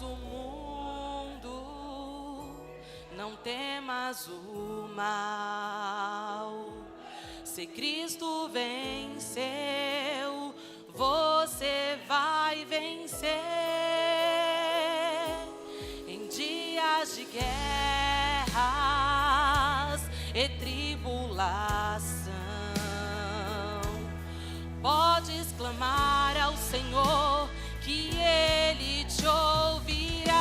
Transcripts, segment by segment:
o mundo, não temas o mal. Se Cristo venceu, você vai vencer. Em dias de guerras e tribulação, podes clamar ao Senhor, que Ele te ouvirá.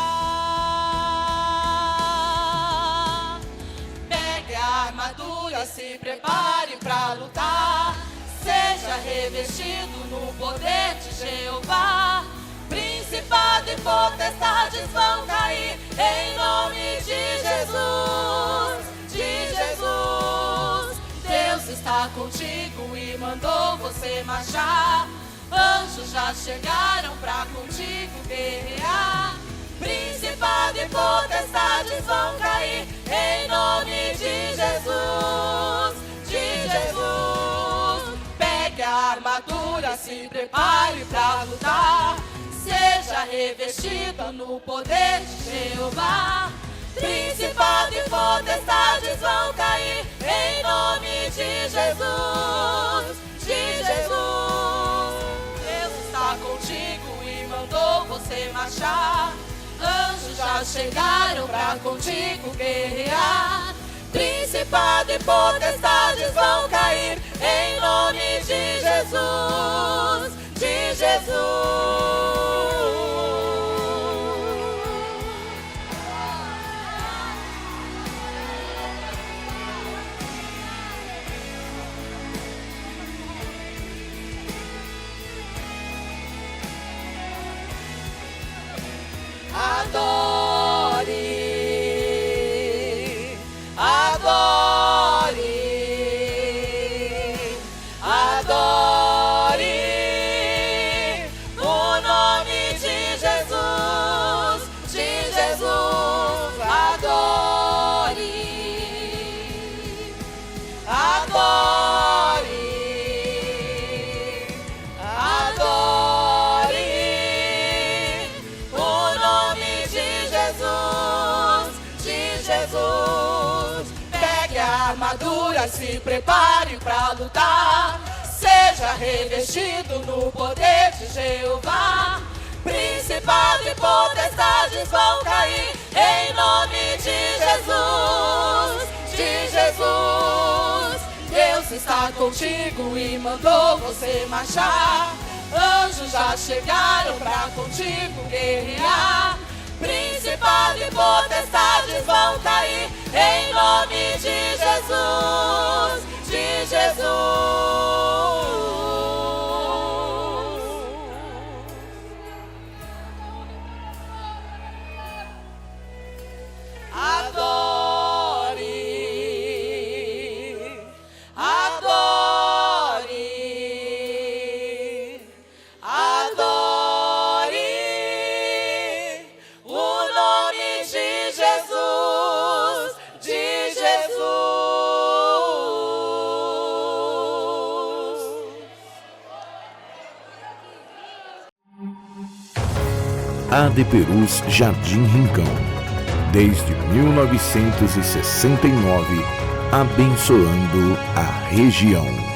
Pegue a armadura, se prepare para lutar. Seja revestido no poder de Jeová. Principado e potestades vão cair em nome de Jesus, de Jesus. Deus está contigo e mandou você marchar. Anjos já chegaram pra contigo guerrear. Principado e potestades vão cair em nome de Jesus, de Jesus. Pegue a armadura, se prepare pra lutar. Seja revestido no poder de Jeová. Principado e potestades vão cair em nome de Jesus, de Jesus. Deus está contigo e mandou você marchar. Anjos já chegaram pra contigo guerrear. Principado e potestades vão cair em nome de Jesus, de Jesus. Adore, adore, adore o nome de Jesus, de Jesus. Adore, adore, adore o nome de Jesus, de Jesus. Pegue a armadura, se prepare pra lutar. Seja revestido no poder de Jeová. Principado e potestades vão cair em nome de Jesus, de Jesus. Deus está contigo e mandou você marchar. Anjos já chegaram pra contigo guerrear. Principado e potestades vão cair em nome de Jesus, de Jesus. Adore, adore, adore o nome de Jesus, de Jesus. AD Perus Jardim Rincão, desde 1969, abençoando a região.